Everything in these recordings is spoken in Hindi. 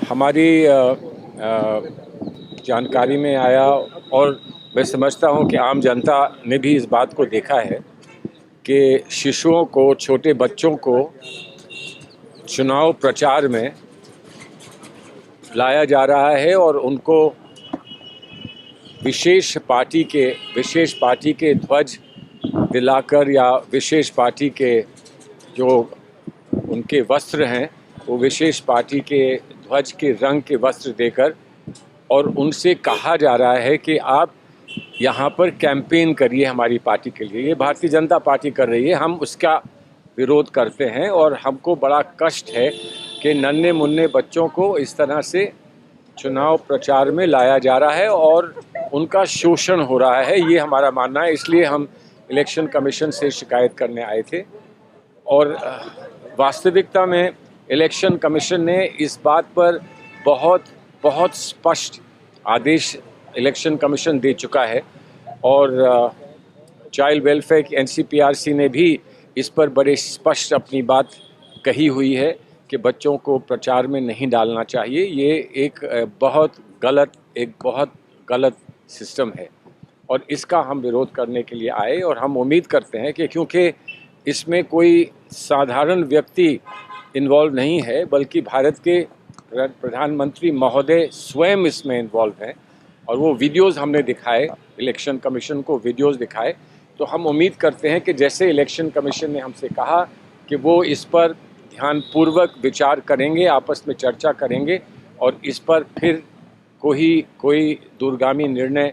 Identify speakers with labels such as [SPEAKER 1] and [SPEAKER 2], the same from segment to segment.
[SPEAKER 1] हमारी जानकारी में आया और मैं समझता हूं कि आम जनता ने भी इस बात को देखा है कि शिशुओं को, छोटे बच्चों को चुनाव प्रचार में लाया जा रहा है और उनको विशेष पार्टी के ध्वज दिलाकर या विशेष पार्टी के जो उनके वस्त्र हैं वो विशेष पार्टी के ध्वज के रंग के वस्त्र देकर और उनसे कहा जा रहा है कि आप यहाँ पर कैंपेन करिए हमारी पार्टी के लिए। ये भारतीय जनता पार्टी कर रही है, हम उसका विरोध करते हैं और हमको बड़ा कष्ट है कि नन्हे मुन्ने बच्चों को इस तरह से चुनाव प्रचार में लाया जा रहा है और उनका शोषण हो रहा है, ये हमारा मानना है। इसलिए हम इलेक्शन कमीशन से शिकायत करने आए थे और वास्तविकता में इलेक्शन कमीशन ने इस बात पर बहुत स्पष्ट आदेश इलेक्शन कमीशन दे चुका है और चाइल्ड वेलफेयर की एनसीपीआरसी ने भी इस पर बड़े स्पष्ट अपनी बात कही हुई है कि बच्चों को प्रचार में नहीं डालना चाहिए। ये एक बहुत गलत सिस्टम है और इसका हम विरोध करने के लिए आए और हम उम्मीद करते हैं कि क्योंकि इसमें कोई साधारण व्यक्ति इन्वॉल्व नहीं है बल्कि भारत के प्रधानमंत्री महोदय स्वयं इसमें इन्वॉल्व हैं और वो वीडियोस हमने दिखाए, इलेक्शन कमीशन को वीडियोस दिखाए। तो हम उम्मीद करते हैं कि जैसे इलेक्शन कमीशन ने हमसे कहा कि वो इस पर ध्यानपूर्वक विचार करेंगे, आपस में चर्चा करेंगे और इस पर फिर कोई दूरगामी निर्णय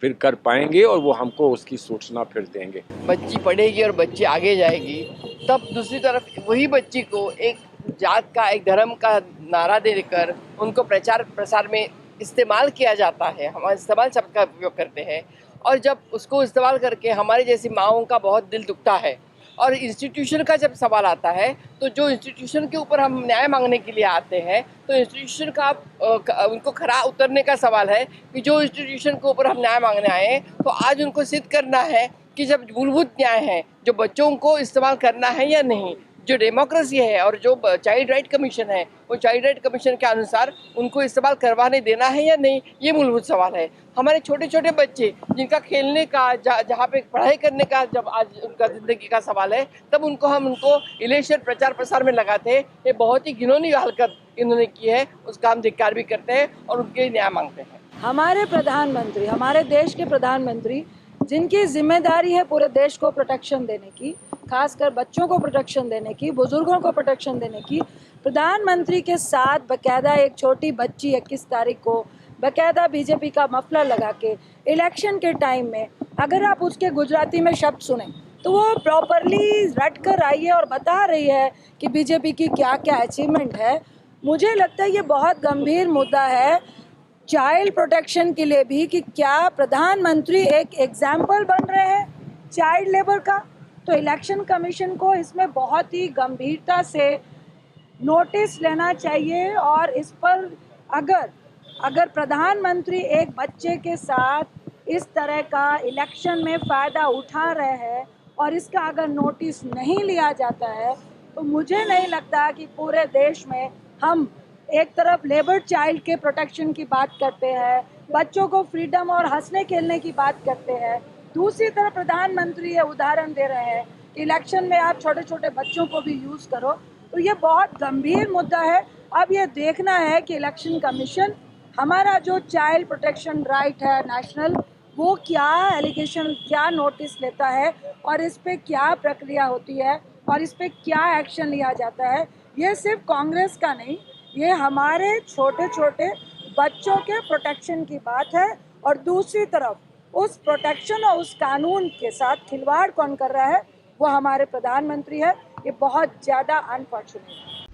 [SPEAKER 1] फिर कर पाएंगे और वो हमको उसकी सूचना फिर देंगे।
[SPEAKER 2] बच्ची पढ़ेगी और बच्ची आगे जाएगी, तब दूसरी तरफ वही बच्ची को एक जात का, एक धर्म का नारा देकर उनको प्रचार प्रसार में इस्तेमाल किया जाता है। हम इस्तेमाल शब्द का उपयोग करते हैं और जब उसको इस्तेमाल करके हमारे जैसी माँओं का बहुत दिल दुखता है। और इंस्टीट्यूशन का जब सवाल आता है तो जो इंस्टीट्यूशन के ऊपर हम न्याय मांगने के लिए आते हैं तो इंस्टीट्यूशन का उनको खरा उतरने का सवाल है कि जो इंस्टीट्यूशन के ऊपर हम न्याय मांगने आए हैं तो आज उनको सिद्ध करना है कि जब मूलभूत न्याय है जो बच्चों को इस्तेमाल करना है या नहीं, जो डेमोक्रेसी है और जो चाइल्ड राइट कमीशन है वो चाइल्ड राइट कमीशन के अनुसार उनको इस्तेमाल करवाने देना है या नहीं, ये मूलभूत सवाल है। हमारे छोटे छोटे बच्चे जिनका खेलने का जहाँ पे पढ़ाई करने का जब आज उनका ज़िंदगी का सवाल है तब उनको इलेक्शन प्रचार प्रसार में लगाते हैं। ये बहुत ही घिनौनी हरकत इन्होंने की है, उसका हम धिक्कार भी करते हैं और उनके न्याय मांगते हैं।
[SPEAKER 3] हमारे प्रधानमंत्री, हमारे देश के प्रधानमंत्री जिनकी जिम्मेदारी है पूरे देश को प्रोटेक्शन देने की, खासकर बच्चों को प्रोटेक्शन देने की, बुजुर्गों को प्रोटेक्शन देने की, प्रधानमंत्री के साथ बकायदा एक छोटी बच्ची 21 तारीख को बकायदा बीजेपी का मफलर लगा के इलेक्शन के टाइम में अगर आप उसके गुजराती में शब्द सुने तो वो प्रॉपरली रट कर आई है और बता रही है कि बीजेपी की क्या क्या अचीवमेंट है। मुझे लगता है ये बहुत गंभीर मुद्दा है चाइल्ड प्रोटेक्शन के लिए भी कि क्या प्रधानमंत्री एक एग्जाम्पल बन रहे हैं चाइल्ड लेबर का। तो इलेक्शन कमीशन को इसमें बहुत ही गंभीरता से नोटिस लेना चाहिए और इस पर अगर प्रधानमंत्री एक बच्चे के साथ इस तरह का इलेक्शन में फ़ायदा उठा रहे हैं और इसका अगर नोटिस नहीं लिया जाता है तो मुझे नहीं लगता कि पूरे देश में हम एक तरफ लेबर चाइल्ड के प्रोटेक्शन की बात करते हैं, बच्चों को फ्रीडम और हंसने खेलने की बात करते हैं, दूसरी तरफ प्रधानमंत्री ये उदाहरण दे रहे हैं कि इलेक्शन में आप छोटे छोटे बच्चों को भी यूज़ करो। तो ये बहुत गंभीर मुद्दा है। अब ये देखना है कि इलेक्शन कमीशन हमारा जो चाइल्ड प्रोटेक्शन राइट है नेशनल, वो क्या एलिगेशन, क्या नोटिस लेता है और इस पर क्या प्रक्रिया होती है और इस पर क्या एक्शन लिया जाता है। ये सिर्फ कांग्रेस का नहीं, ये हमारे छोटे छोटे बच्चों के प्रोटेक्शन की बात है और दूसरी तरफ उस प्रोटेक्शन और उस कानून के साथ खिलवाड़ कौन कर रहा है वो हमारे प्रधानमंत्री है। ये बहुत ज़्यादा अनफॉर्चुनेट है।